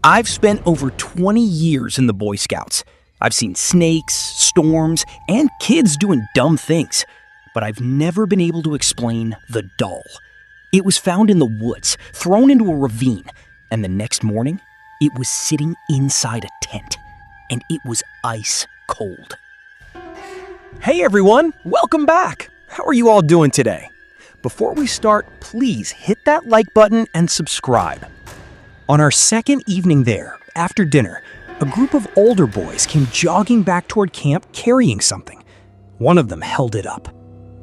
I've spent over 20 years in the Boy Scouts. I've seen snakes, storms, and kids doing dumb things. But I've never been able to explain the doll. It was found in the woods, thrown into a ravine, and the next morning, it was sitting inside a tent, and it was ice cold. Hey everyone, welcome back. How are you all doing today? Before we start, please hit that like button and subscribe. On our second evening there, after dinner, a group of older boys came jogging back toward camp carrying something. One of them held it up.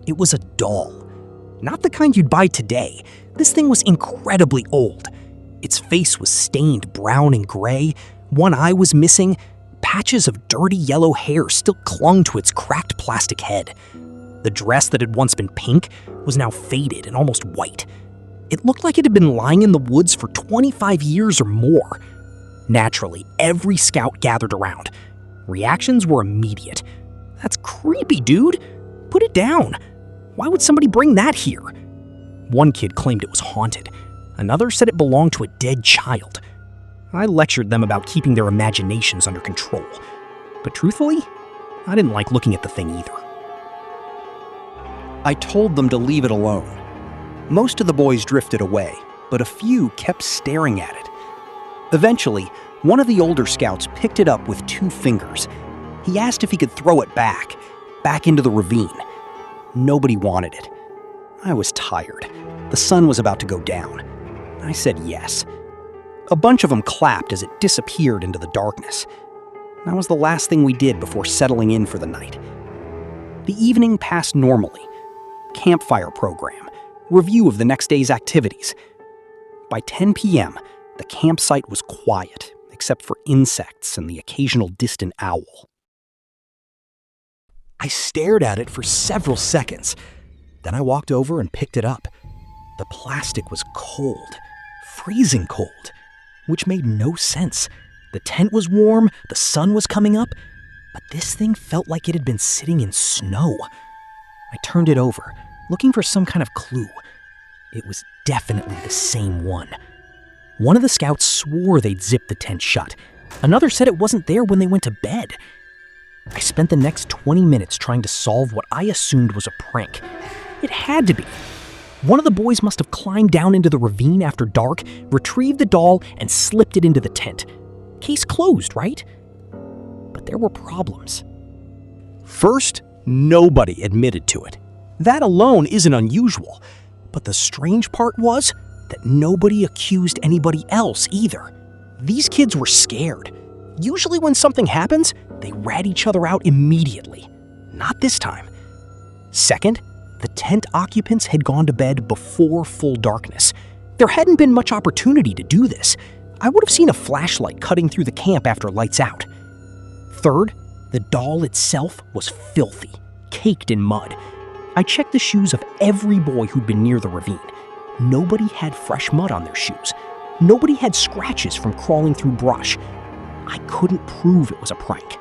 It was a doll. Not the kind you'd buy today. This thing was incredibly old. Its face was stained brown and gray, one eye was missing, patches of dirty yellow hair still clung to its cracked plastic head. The dress that had once been pink was now faded and almost white. It looked like it had been lying in the woods for 25 years or more. Naturally, every scout gathered around. Reactions were immediate. "That's creepy, dude. Put it down. Why would somebody bring that here?" One kid claimed it was haunted. Another said it belonged to a dead child. I lectured them about keeping their imaginations under control. But truthfully, I didn't like looking at the thing either. I told them to leave it alone. Most of the boys drifted away, but a few kept staring at it. Eventually, one of the older scouts picked it up with 2 fingers. He asked if he could throw it back into the ravine. Nobody wanted it. I was tired. The sun was about to go down. I said yes. A bunch of them clapped as it disappeared into the darkness. That was the last thing we did before settling in for the night. The evening passed normally. Campfire program, review of the next day's activities. By 10 p.m., the campsite was quiet, except for insects and the occasional distant owl. I stared at it for several seconds. Then I walked over and picked it up. The plastic was cold, freezing cold, which made no sense. The tent was warm, the sun was coming up, but this thing felt like it had been sitting in snow. I turned it over, looking for some kind of clue. It was definitely the same one. One of the scouts swore they'd zipped the tent shut. Another said it wasn't there when they went to bed. I spent the next 20 minutes trying to solve what I assumed was a prank. It had to be. One of the boys must have climbed down into the ravine after dark, retrieved the doll, and slipped it into the tent. Case closed, right? But there were problems. First, nobody admitted to it. That alone isn't unusual. But the strange part was that nobody accused anybody else either. These kids were scared. Usually when something happens, they rat each other out immediately. Not this time. Second, the tent occupants had gone to bed before full darkness. There hadn't been much opportunity to do this. I would have seen a flashlight cutting through the camp after lights out. Third, the doll itself was filthy, caked in mud. I checked the shoes of every boy who'd been near the ravine. Nobody had fresh mud on their shoes. Nobody had scratches from crawling through brush. I couldn't prove it was a prank.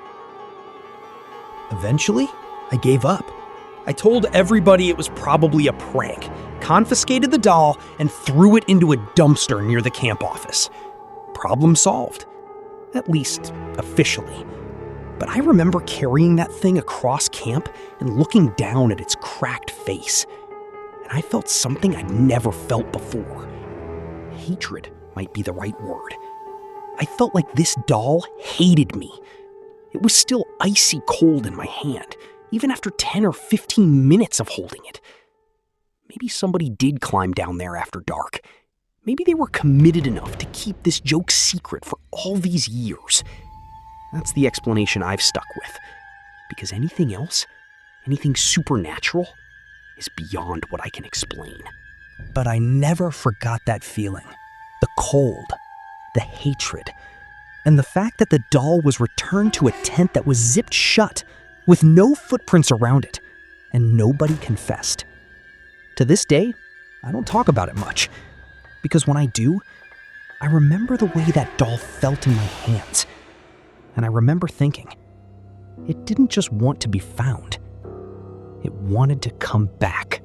Eventually, I gave up. I told everybody it was probably a prank, confiscated the doll, and threw it into a dumpster near the camp office. Problem solved. At least, officially. But I remember carrying that thing across camp and looking down at its cracked face. And I felt something I'd never felt before. Hatred might be the right word. I felt like this doll hated me. It was still icy cold in my hand, even after 10 or 15 minutes of holding it. Maybe somebody did climb down there after dark. Maybe they were committed enough to keep this joke secret for all these years. That's the explanation I've stuck with. Because anything else, anything supernatural, is beyond what I can explain. But I never forgot that feeling. The cold, the hatred, and the fact that the doll was returned to a tent that was zipped shut, with no footprints around it, and nobody confessed. To this day, I don't talk about it much, because when I do, I remember the way that doll felt in my hands. And I remember thinking, it didn't just want to be found. It wanted to come back.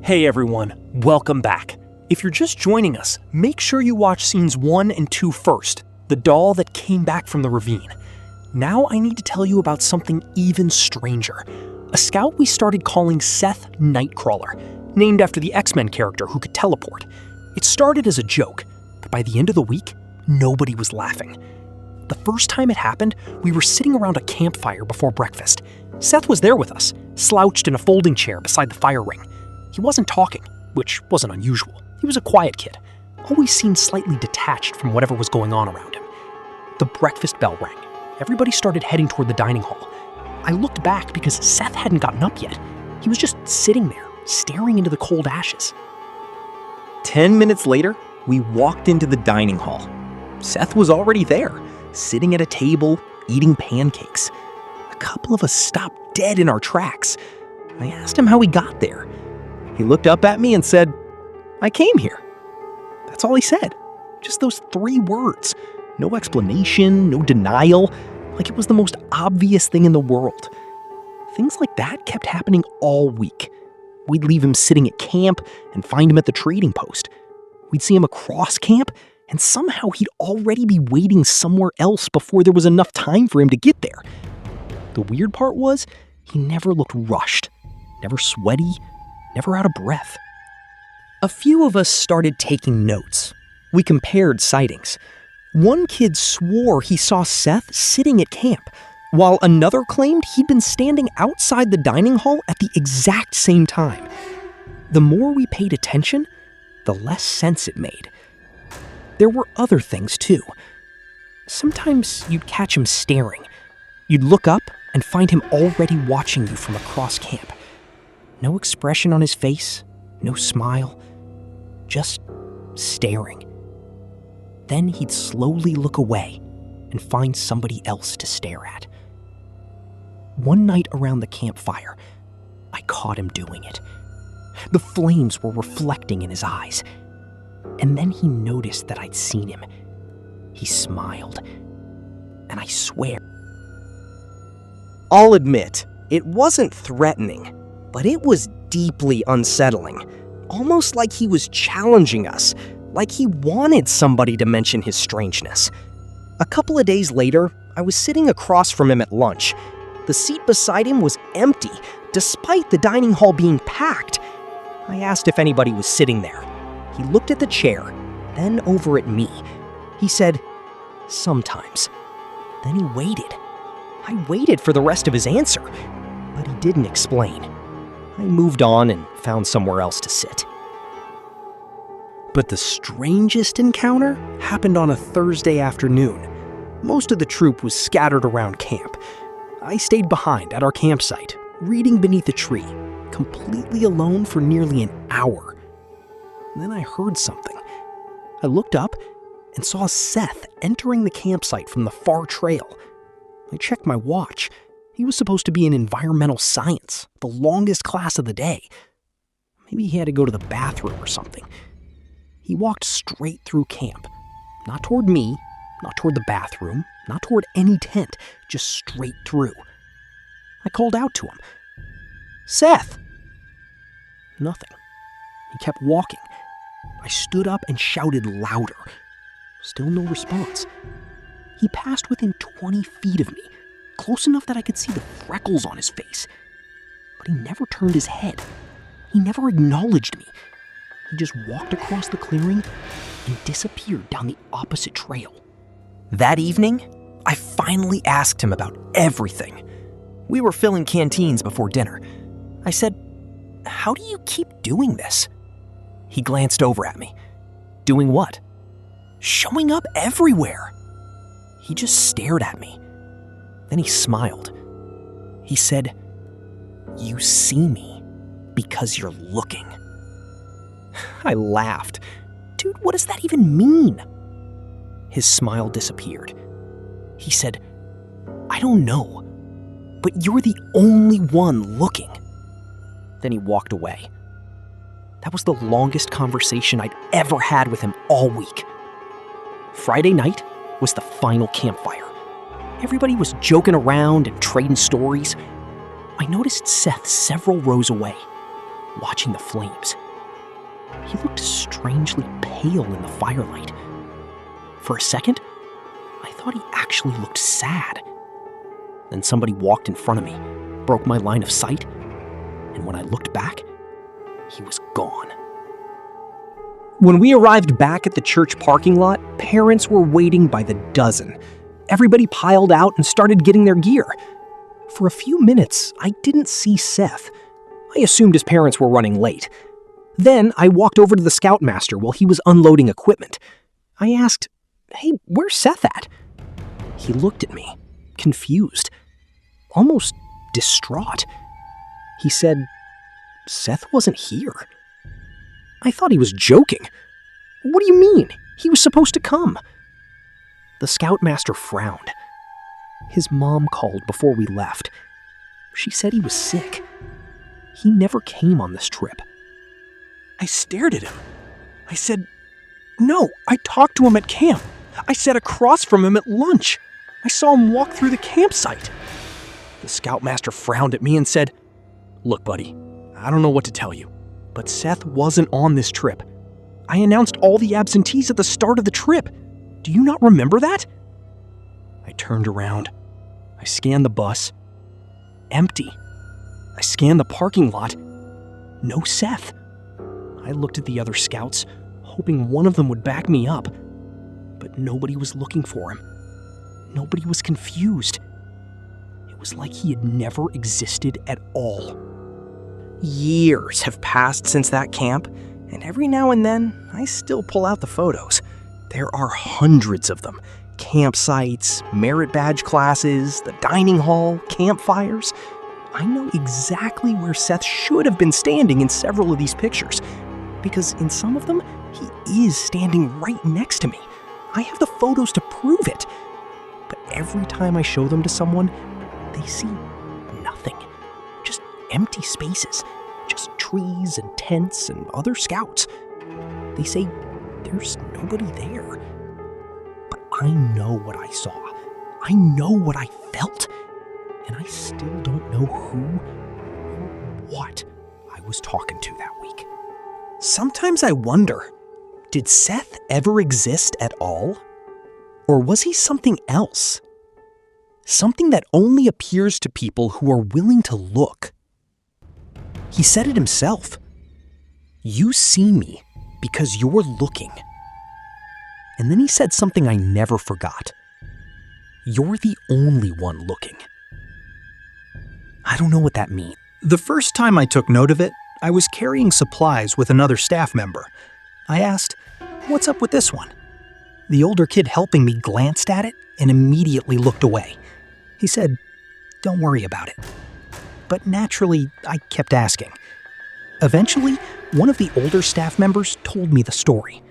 Hey everyone, welcome back. If you're just joining us, make sure you watch scenes 1 and 2 first, the doll that came back from the ravine. Now I need to tell you about something even stranger. A scout we started calling Seth Nightcrawler, named after the X-Men character who could teleport. It started as a joke, but by the end of the week, nobody was laughing. The first time it happened, we were sitting around a campfire before breakfast. Seth was there with us, slouched in a folding chair beside the fire ring. He wasn't talking, which wasn't unusual. He was a quiet kid, always seemed slightly detached from whatever was going on around him. The breakfast bell rang. Everybody started heading toward the dining hall. I looked back because Seth hadn't gotten up yet. He was just sitting there, staring into the cold ashes. 10 minutes later, we walked into the dining hall. Seth was already there, sitting at a table, eating pancakes. A couple of us stopped dead in our tracks. I asked him how he got there. He looked up at me and said, "I came here." That's all he said. Just those 3 words. No explanation, no denial, like it was the most obvious thing in the world. Things like that kept happening all week. We'd leave him sitting at camp and find him at the trading post. We'd see him across camp, and somehow he'd already be waiting somewhere else before there was enough time for him to get there. The weird part was, he never looked rushed, never sweaty, never out of breath. A few of us started taking notes. We compared sightings. One kid swore he saw Seth sitting at camp, while another claimed he'd been standing outside the dining hall at the exact same time. The more we paid attention, the less sense it made. There were other things too. Sometimes you'd catch him staring. You'd look up and find him already watching you from across camp. No expression on his face, no smile, just staring. Then he'd slowly look away and find somebody else to stare at. One night around the campfire, I caught him doing it. The flames were reflecting in his eyes. And then he noticed that I'd seen him. He smiled. And I swear, I'll admit, it wasn't threatening, but it was deeply unsettling. Almost like he was challenging us, like he wanted somebody to mention his strangeness. A couple of days later, I was sitting across from him at lunch. The seat beside him was empty, despite the dining hall being packed. I asked if anybody was sitting there. He looked at the chair, then over at me. He said, "Sometimes." Then he waited. I waited for the rest of his answer, but he didn't explain. I moved on and found somewhere else to sit. But the strangest encounter happened on a Thursday afternoon. Most of the troop was scattered around camp. I stayed behind at our campsite, reading beneath a tree, completely alone for nearly an hour. Then I heard something. I looked up and saw Seth entering the campsite from the far trail. I checked my watch. He was supposed to be in environmental science, the longest class of the day. Maybe he had to go to the bathroom or something. He walked straight through camp. Not toward me, not toward the bathroom, not toward any tent, just straight through. I called out to him, "Seth!" Nothing. He kept walking. I stood up and shouted louder. Still no response. He passed within 20 feet of me, close enough that I could see the freckles on his face. But he never turned his head. He never acknowledged me. He just walked across the clearing and disappeared down the opposite trail. That evening, I finally asked him about everything. We were filling canteens before dinner. I said, "How do you keep doing this?" He glanced over at me. Doing what? Showing up everywhere. He just stared at me. Then he smiled. He said, "You see me because you're looking." I laughed. Dude, what does that even mean? His smile disappeared. He said, "I don't know, but you're the only one looking." Then he walked away. That was the longest conversation I'd ever had with him all week. Friday night was the final campfire. Everybody was joking around and trading stories. I noticed Seth several rows away, watching the flames. He looked strangely pale in the firelight. For a second, I thought he actually looked sad. Then somebody walked in front of me, broke my line of sight, and when I looked back, he was gone. When we arrived back at the church parking lot, parents were waiting by the dozen. Everybody piled out and started getting their gear. For a few minutes, I didn't see Seth. I assumed his parents were running late. Then I walked over to the scoutmaster while he was unloading equipment. I asked, "Hey, where's Seth at?" He looked at me, confused, almost distraught. He said, "Seth wasn't here." I thought he was joking. "What do you mean? He was supposed to come." The scoutmaster frowned. His mom called before we left. She said he was sick. He never came on this trip. I stared at him. I said, "No, I talked to him at camp. I sat across from him at lunch. I saw him walk through the campsite." The scoutmaster frowned at me and said, "Look, buddy, I don't know what to tell you, but Seth wasn't on this trip. I announced all the absentees at the start of the trip. Do you not remember that?" I turned around. I scanned the bus. Empty. I scanned the parking lot. No Seth. I looked at the other scouts, hoping one of them would back me up. But nobody was looking for him. Nobody was confused. It was like he had never existed at all. Years have passed since that camp, and every now and then, I still pull out the photos. There are hundreds of them. Campsites, merit badge classes, the dining hall, campfires. I know exactly where Seth should have been standing in several of these pictures, because in some of them, he is standing right next to me. I have the photos to prove it. But every time I show them to someone, they see nothing. Just empty spaces. Just trees and tents and other scouts. They say there's nobody there. But I know what I saw. I know what I felt. And I still don't know who or what I was talking to that week. Sometimes I wonder, did Seth ever exist at all? Or was he something else? Something that only appears to people who are willing to look. He said it himself. "You see me because you're looking." And then he said something I never forgot. "You're the only one looking." I don't know what that means. The first time I took note of it, I was carrying supplies with another staff member. I asked, "What's up with this one?" The older kid helping me glanced at it and immediately looked away. He said, "Don't worry about it." But naturally, I kept asking. Eventually, one of the older staff members told me the story.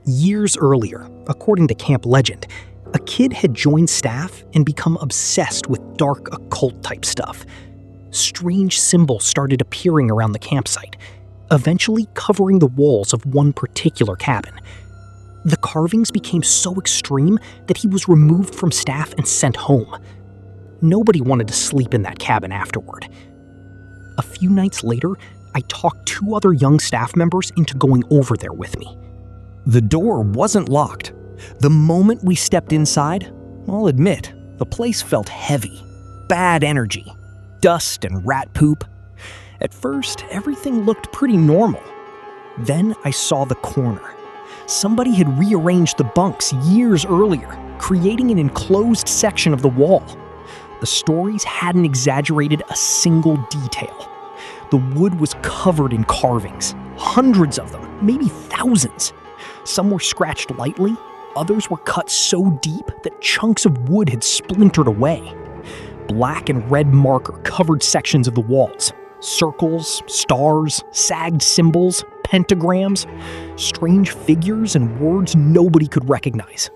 Years earlier, according to camp legend, a kid had joined staff and become obsessed with dark occult type stuff. Strange symbols started appearing around the campsite, eventually covering the walls of one particular cabin. The carvings became so extreme that he was removed from staff and sent home. Nobody wanted to sleep in that cabin afterward. A few nights later, I talked two other young staff members into going over there with me. The door wasn't locked. The moment we stepped inside, I'll admit, the place felt heavy. Bad energy. Dust and rat poop. At first, everything looked pretty normal. Then I saw the corner. Somebody had rearranged the bunks years earlier, creating an enclosed section of the wall. The stories hadn't exaggerated a single detail. The wood was covered in carvings, hundreds of them, maybe thousands. Some were scratched lightly, others were cut so deep that chunks of wood had splintered away. Black and red marker covered sections of the walls. Circles, stars, sagged symbols, pentagrams, strange figures and words nobody could recognize.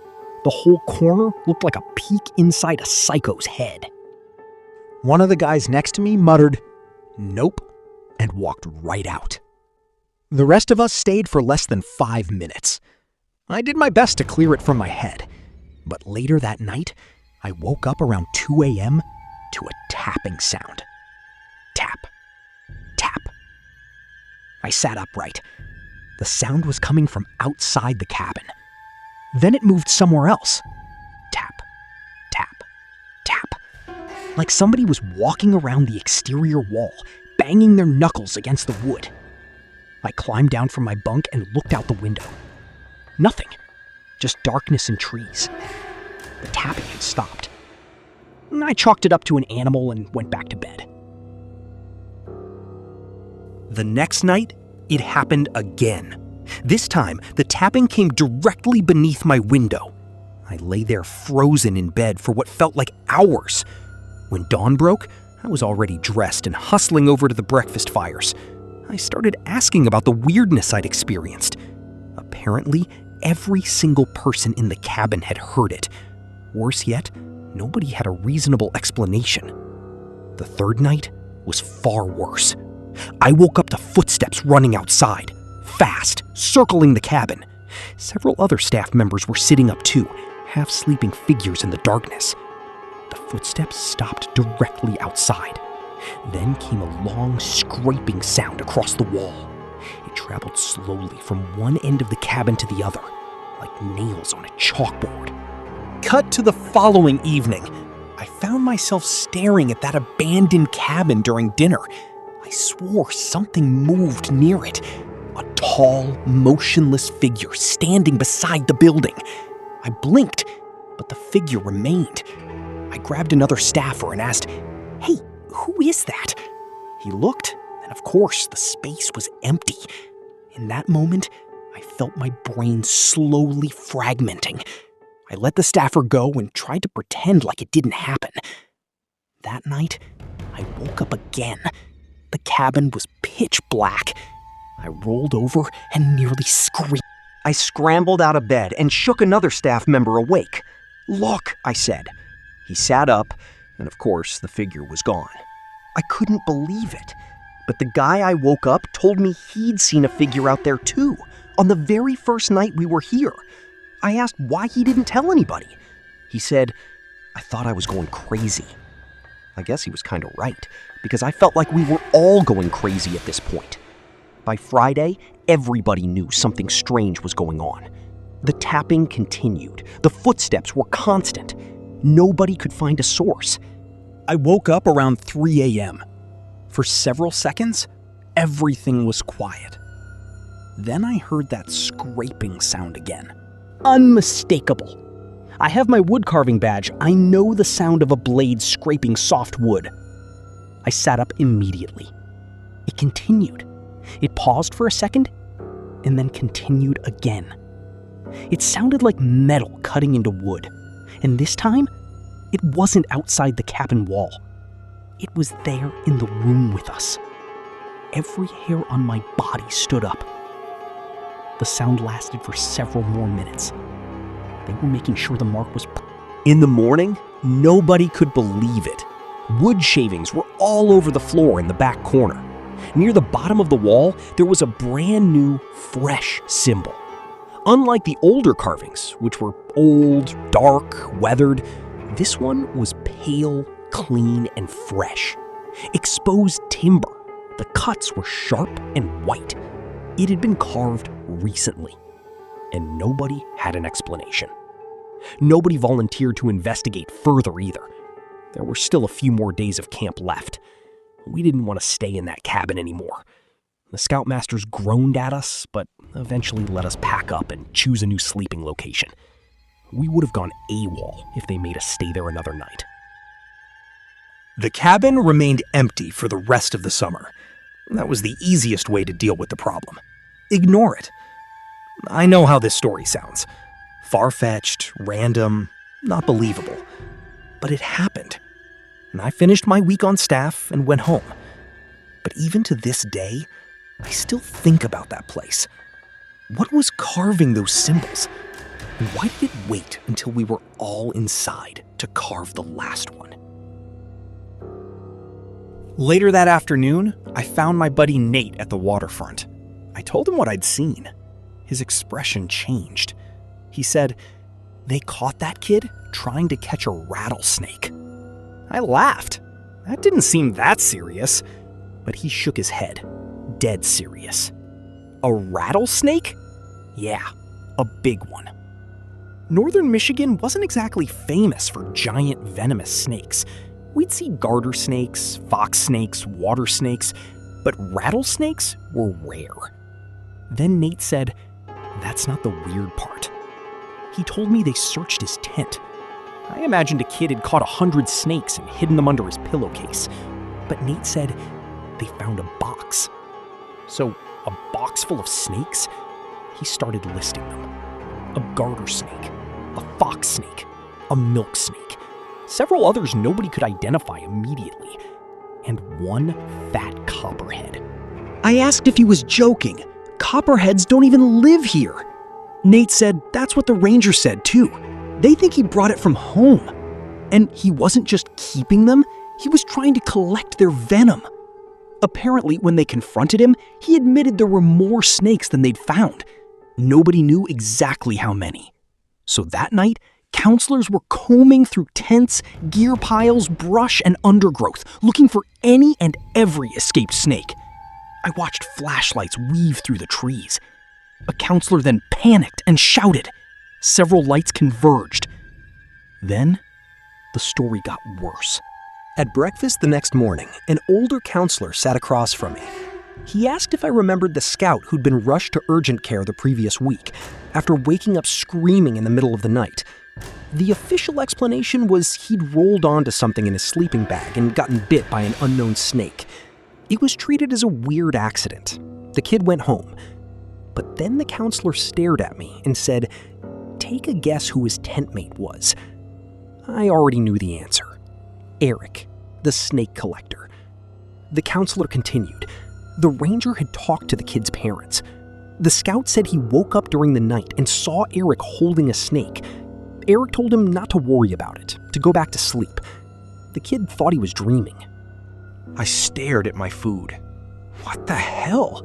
The whole corner looked like a peek inside a psycho's head. One of the guys next to me muttered, "Nope," and walked right out. The rest of us stayed for less than 5 minutes. I did my best to clear it from my head, but later that night, I woke up around 2 a.m. to a tapping sound. Tap. Tap. I sat upright. The sound was coming from outside the cabin. Then it moved somewhere else. Tap, tap, tap. Like somebody was walking around the exterior wall, banging their knuckles against the wood. I climbed down from my bunk and looked out the window. Nothing. Just darkness and trees. The tapping had stopped. I chalked it up to an animal and went back to bed. The next night, it happened again. This time, the tapping came directly beneath my window. I lay there frozen in bed for what felt like hours. When dawn broke, I was already dressed and hustling over to the breakfast fires. I started asking about the weirdness I'd experienced. Apparently, every single person in the cabin had heard it. Worse yet, nobody had a reasonable explanation. The third night was far worse. I woke up to footsteps running outside, fast, circling the cabin. Several other staff members were sitting up too, half-sleeping figures in the darkness. The footsteps stopped directly outside. Then came a long scraping sound across the wall. It traveled slowly from one end of the cabin to the other, like nails on a chalkboard. Cut to the following evening. I found myself staring at that abandoned cabin during dinner. I swore something moved near it. A tall, motionless figure standing beside the building. I blinked, but the figure remained. I grabbed another staffer and asked, "Hey, who is that?" He looked, and of course, the space was empty. In that moment, I felt my brain slowly fragmenting. I let the staffer go and tried to pretend like it didn't happen. That night, I woke up again. The cabin was pitch black. I rolled over and nearly screamed. I scrambled out of bed and shook another staff member awake. "Look," I said. He sat up, and of course, the figure was gone. I couldn't believe it. But the guy I woke up told me he'd seen a figure out there too, on the very first night we were here. I asked why he didn't tell anybody. He said, "I thought I was going crazy." I guess he was kind of right, because I felt like we were all going crazy at this point. By Friday, everybody knew something strange was going on. The tapping continued. The footsteps were constant. Nobody could find a source. I woke up around 3 a.m. For several seconds, everything was quiet. Then I heard that scraping sound again. Unmistakable. I have my wood carving badge. I know the sound of a blade scraping soft wood. I sat up immediately. It continued. It paused for a second, and then continued again. It sounded like metal cutting into wood, and this time, it wasn't outside the cabin wall. It was there in the room with us. Every hair on my body stood up. The sound lasted for several more minutes. They were making sure the mark was... In the morning, nobody could believe it. Wood shavings were all over the floor in the back corner. Near the bottom of the wall, there was a brand new, fresh symbol. Unlike the older carvings, which were old, dark, weathered, this one was pale, clean, and fresh. Exposed timber. The cuts were sharp and white. It had been carved recently, and nobody had an explanation. Nobody volunteered to investigate further either. There were still a few more days of camp left. We didn't want to stay in that cabin anymore. The scoutmasters groaned at us, but eventually let us pack up and choose a new sleeping location. We would have gone AWOL if they made us stay there another night. The cabin remained empty for the rest of the summer. That was the easiest way to deal with the problem. Ignore it. I know how this story sounds. Far-fetched, random, not believable. But it happened. And I finished my week on staff and went home. But even to this day, I still think about that place. What was carving those symbols? And why did it wait until we were all inside to carve the last one? Later that afternoon, I found my buddy Nate at the waterfront. I told him what I'd seen. His expression changed. He said, "They caught that kid trying to catch a rattlesnake." I laughed. That didn't seem that serious. But he shook his head, dead serious. A rattlesnake? Yeah, a big one. Northern Michigan wasn't exactly famous for giant venomous snakes. We'd see garter snakes, fox snakes, water snakes, but rattlesnakes were rare. Then Nate said, "That's not the weird part." He told me they searched his tent. I imagined a kid had caught 100 snakes and hidden them under his pillowcase. But Nate said they found a box. So, a box full of snakes? He started listing them. A garter snake, a fox snake, a milk snake, several others nobody could identify immediately, and one fat copperhead. I asked if he was joking. Copperheads don't even live here. Nate said that's what the ranger said too. They think he brought it from home. And he wasn't just keeping them, he was trying to collect their venom. Apparently, when they confronted him, he admitted there were more snakes than they'd found. Nobody knew exactly how many. So that night, counselors were combing through tents, gear piles, brush, and undergrowth, looking for any and every escaped snake. I watched flashlights weave through the trees. A counselor then panicked and shouted. Several lights converged. Then, the story got worse. At breakfast the next morning, an older counselor sat across from me. He asked if I remembered the scout who'd been rushed to urgent care the previous week after waking up screaming in the middle of the night. The official explanation was he'd rolled onto something in his sleeping bag and gotten bit by an unknown snake. It was treated as a weird accident. The kid went home. But then the counselor stared at me and said, "Take a guess who his tent mate was." I already knew the answer. Eric, the snake collector. The counselor continued. The ranger had talked to the kid's parents. The scout said he woke up during the night and saw Eric holding a snake. Eric told him not to worry about it, to go back to sleep. The kid thought he was dreaming. I stared at my food. What the hell?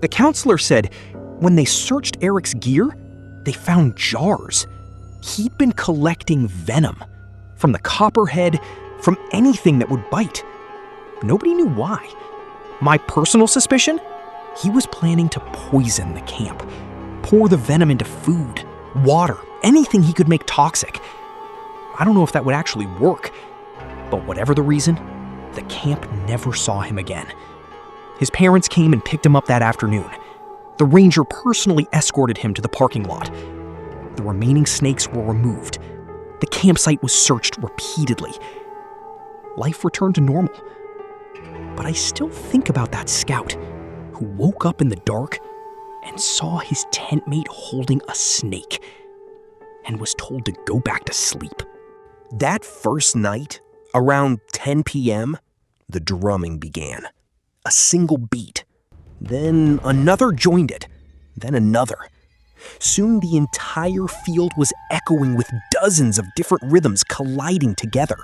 The counselor said when they searched Eric's gear, they found jars. He'd been collecting venom. From the copperhead, from anything that would bite. Nobody knew why. My personal suspicion? He was planning to poison the camp. Pour the venom into food, water, anything he could make toxic. I don't know if that would actually work. But whatever the reason, the camp never saw him again. His parents came and picked him up that afternoon. The ranger personally escorted him to the parking lot. The remaining snakes were removed. The campsite was searched repeatedly. Life returned to normal. But I still think about that scout who woke up in the dark and saw his tent mate holding a snake and was told to go back to sleep. That first night, around 10 p.m., the drumming began. A single beat. Then another joined it. Then another. Soon the entire field was echoing with dozens of different rhythms colliding together.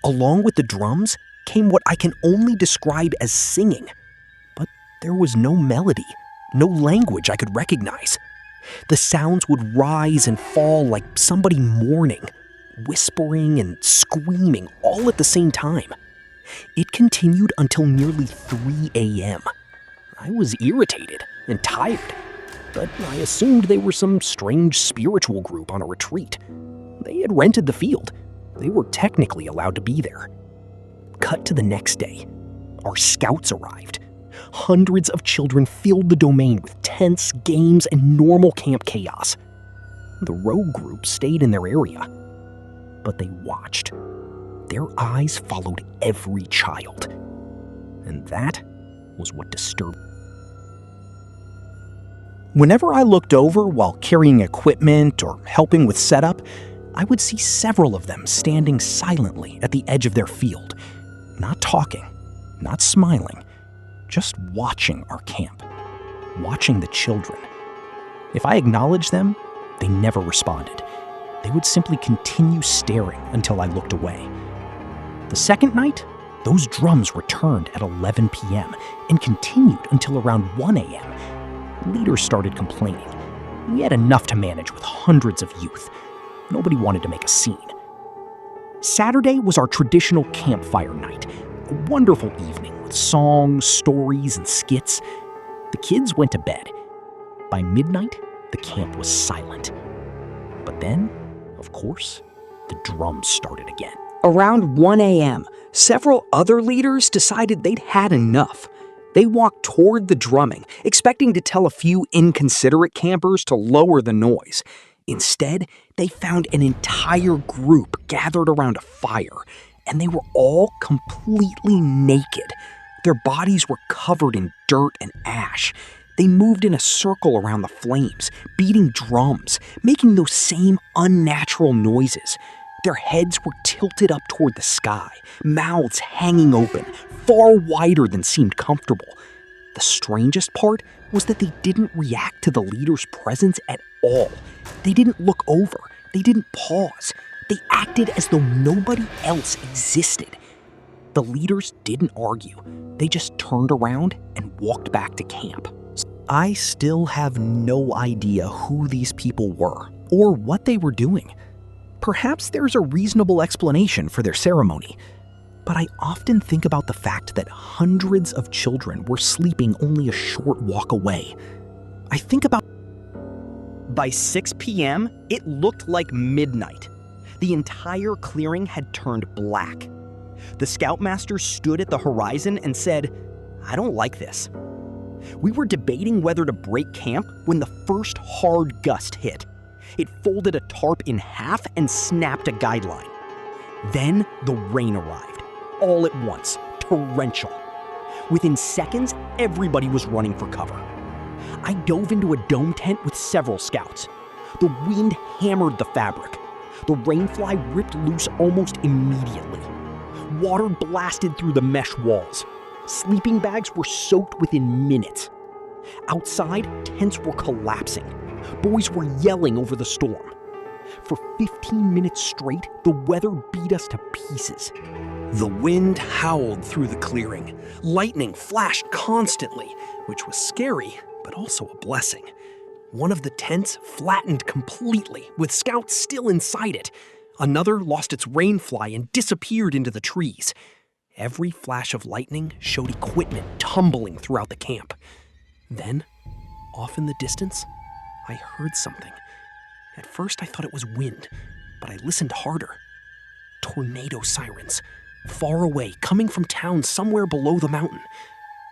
Along with the drums came what I can only describe as singing. But there was no melody, no language I could recognize. The sounds would rise and fall like somebody mourning, whispering and screaming all at the same time. It continued until nearly 3 a.m. I was irritated and tired, but I assumed they were some strange spiritual group on a retreat. They had rented the field. They were technically allowed to be there. Cut to the next day. Our scouts arrived. Hundreds of children filled the domain with tents, games, and normal camp chaos. The rogue group stayed in their area, but they watched. Their eyes followed every child. And that was what disturbed me. Whenever I looked over while carrying equipment or helping with setup, I would see several of them standing silently at the edge of their field, not talking, not smiling, just watching our camp, watching the children. If I acknowledged them, they never responded. They would simply continue staring until I looked away. The second night, those drums returned at 11 p.m. and continued until around 1 a.m. Leaders started complaining. We had enough to manage with hundreds of youth. Nobody wanted to make a scene. Saturday was our traditional campfire night, a wonderful evening with songs, stories, and skits. The kids went to bed. By midnight, the camp was silent. But then, of course, the drums started again. Around 1 a.m., several other leaders decided they'd had enough. They walked toward the drumming, expecting to tell a few inconsiderate campers to lower the noise. Instead, they found an entire group gathered around a fire, and they were all completely naked. Their bodies were covered in dirt and ash. They moved in a circle around the flames, beating drums, making those same unnatural noises. Their heads were tilted up toward the sky, mouths hanging open, far wider than seemed comfortable. The strangest part was that they didn't react to the leader's presence at all. They didn't look over. They didn't pause. They acted as though nobody else existed. The leaders didn't argue. They just turned around and walked back to camp. I still have no idea who these people were or what they were doing. Perhaps there's a reasonable explanation for their ceremony, but I often think about the fact that hundreds of children were sleeping only a short walk away. I think about... By 6 p.m., it looked like midnight. The entire clearing had turned black. The scoutmaster stood at the horizon and said, "I don't like this." We were debating whether to break camp when the first hard gust hit. It folded a tarp in half and snapped a guideline. Then the rain arrived, all at once, torrential. Within seconds, everybody was running for cover. I dove into a dome tent with several scouts. The wind hammered the fabric. The rainfly ripped loose almost immediately. Water blasted through the mesh walls. Sleeping bags were soaked within minutes. Outside, tents were collapsing. Boys were yelling over the storm. For 15 minutes straight, the weather beat us to pieces. The wind howled through the clearing. Lightning flashed constantly, which was scary, but also a blessing. One of the tents flattened completely, with scouts still inside it. Another lost its rainfly and disappeared into the trees. Every flash of lightning showed equipment tumbling throughout the camp. Then, off in the distance, I heard something. At first I thought it was wind, but I listened harder. Tornado sirens, far away, coming from town somewhere below the mountain.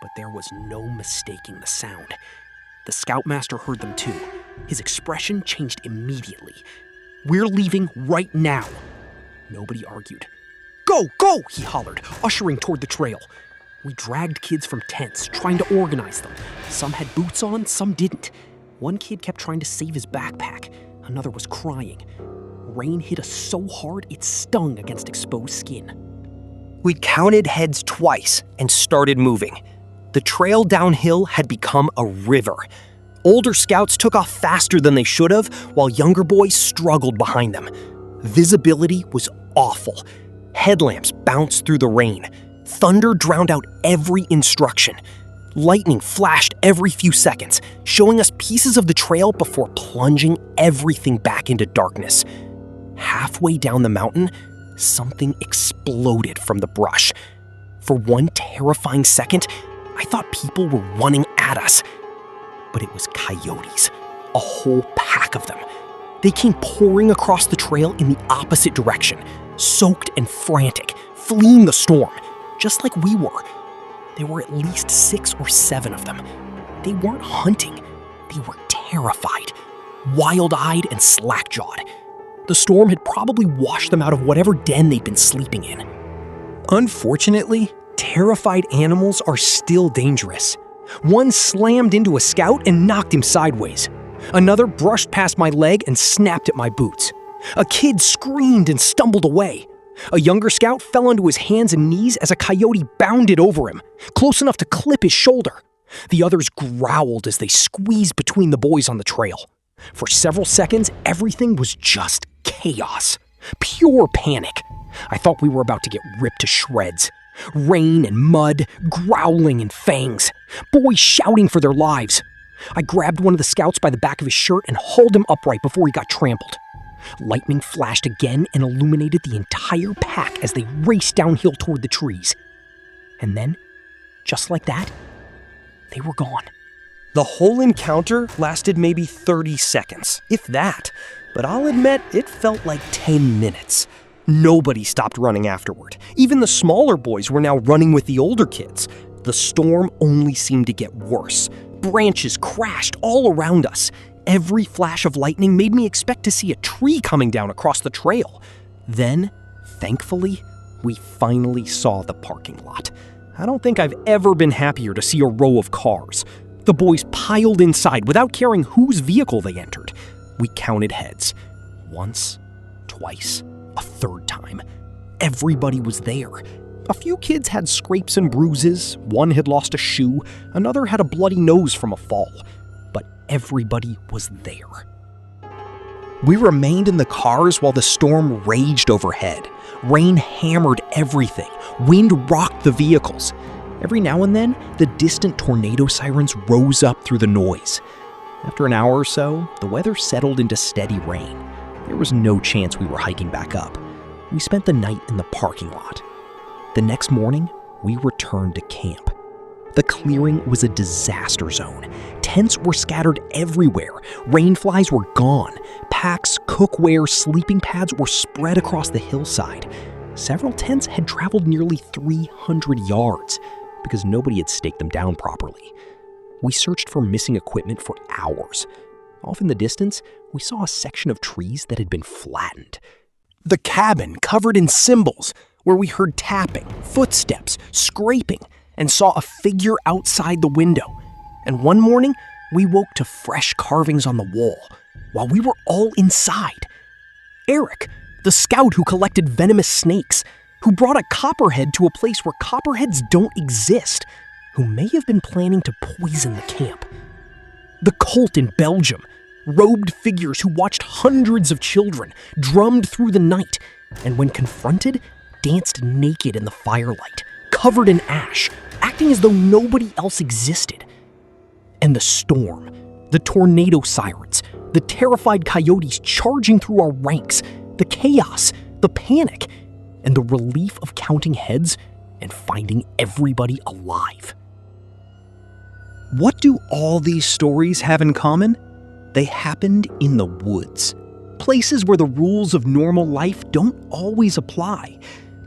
But there was no mistaking the sound. The scoutmaster heard them too. His expression changed immediately. "We're leaving right now." Nobody argued. "Go, go!" he hollered, ushering toward the trail. We dragged kids from tents, trying to organize them. Some had boots on, some didn't. One kid kept trying to save his backpack. Another was crying. Rain hit us so hard it stung against exposed skin. We counted heads twice and started moving. The trail downhill had become a river. Older scouts took off faster than they should have, while younger boys struggled behind them. Visibility was awful. Headlamps bounced through the rain. Thunder drowned out every instruction. Lightning flashed every few seconds, showing us pieces of the trail before plunging everything back into darkness. Halfway down the mountain, something exploded from the brush. For one terrifying second, I thought people were running at us. But it was coyotes, a whole pack of them. They came pouring across the trail in the opposite direction, soaked and frantic, fleeing the storm, just like we were. There were at least 6 or 7 of them. They weren't hunting. They were terrified, wild-eyed and slack-jawed. The storm had probably washed them out of whatever den they'd been sleeping in. Unfortunately, terrified animals are still dangerous. One slammed into a scout and knocked him sideways. Another brushed past my leg and snapped at my boots. A kid screamed and stumbled away. A younger scout fell onto his hands and knees as a coyote bounded over him, close enough to clip his shoulder. The others growled as they squeezed between the boys on the trail. For several seconds, everything was just chaos. Pure panic. I thought we were about to get ripped to shreds. Rain and mud, growling and fangs. Boys shouting for their lives. I grabbed one of the scouts by the back of his shirt and hauled him upright before he got trampled. Lightning flashed again and illuminated the entire pack as they raced downhill toward the trees. And then, just like that, they were gone. The whole encounter lasted maybe 30 seconds, if that, but I'll admit it felt like 10 minutes. Nobody stopped running afterward. Even the smaller boys were now running with the older kids. The storm only seemed to get worse. Branches crashed all around us. Every flash of lightning made me expect to see a tree coming down across the trail. Then, thankfully, we finally saw the parking lot. I don't think I've ever been happier to see a row of cars. The boys piled inside without caring whose vehicle they entered. We counted heads. Once, twice, a third time. Everybody was there. A few kids had scrapes and bruises, one had lost a shoe, another had a bloody nose from a fall. But everybody was there. We remained in the cars while the storm raged overhead. Rain hammered everything. Wind rocked the vehicles. Every now and then, the distant tornado sirens rose up through the noise. After an hour or so, the weather settled into steady rain. There was no chance we were hiking back up. We spent the night in the parking lot. The next morning, we returned to camp. The clearing was a disaster zone. Tents were scattered everywhere. Rainflies were gone. Packs, cookware, sleeping pads were spread across the hillside. Several tents had traveled nearly 300 yards because nobody had staked them down properly. We searched for missing equipment for hours. Off in the distance, we saw a section of trees that had been flattened. The cabin covered in symbols, where we heard tapping, footsteps, scraping, and saw a figure outside the window. And one morning, we woke to fresh carvings on the wall, while we were all inside. Eric, the scout who collected venomous snakes, who brought a copperhead to a place where copperheads don't exist, who may have been planning to poison the camp. The cult in Belgium, robed figures who watched hundreds of children, drummed through the night, and when confronted, danced naked in the firelight, covered in ash, acting as though nobody else existed. And the storm, the tornado sirens, the terrified coyotes charging through our ranks, the chaos, the panic, and the relief of counting heads and finding everybody alive. What do all these stories have in common? They happened in the woods. Places where the rules of normal life don't always apply.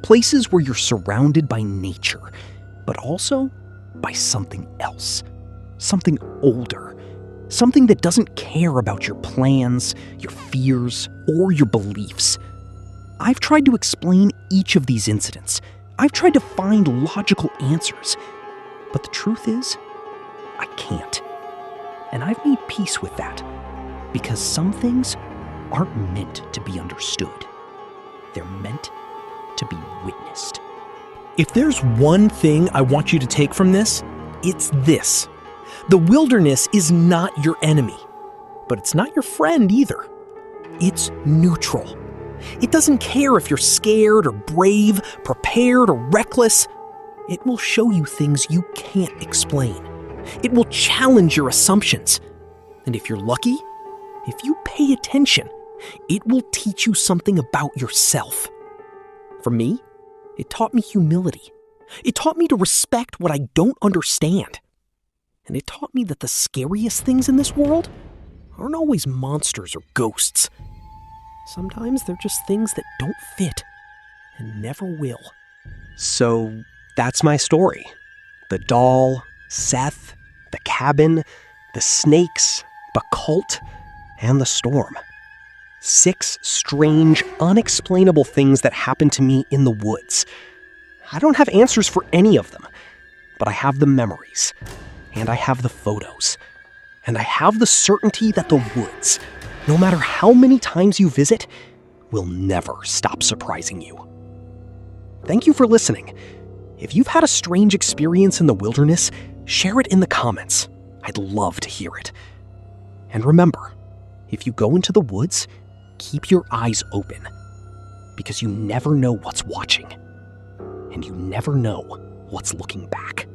Places where you're surrounded by nature, but also by something else. Something older. Something that doesn't care about your plans, your fears, or your beliefs. I've tried to explain each of these incidents. I've tried to find logical answers. But the truth is, I can't. And I've made peace with that. Because some things aren't meant to be understood. They're meant to be witnessed. If there's one thing I want you to take from this, it's this. The wilderness is not your enemy, but it's not your friend either. It's neutral. It doesn't care if you're scared or brave, prepared or reckless. It will show you things you can't explain. It will challenge your assumptions. And if you're lucky, if you pay attention, it will teach you something about yourself. For me, it taught me humility. It taught me to respect what I don't understand. And it taught me that the scariest things in this world aren't always monsters or ghosts. Sometimes they're just things that don't fit and never will. So that's my story. The doll, Seth, the cabin, the snakes, Occult, and the storm. 6 strange, unexplainable things that happened to me in the woods. I don't have answers for any of them, but I have the memories, and I have the photos, and I have the certainty that the woods, no matter how many times you visit, will never stop surprising you. Thank you for listening. If you've had a strange experience in the wilderness, share it in the comments. I'd love to hear it. And remember, if you go into the woods, keep your eyes open, because you never know what's watching, and you never know what's looking back.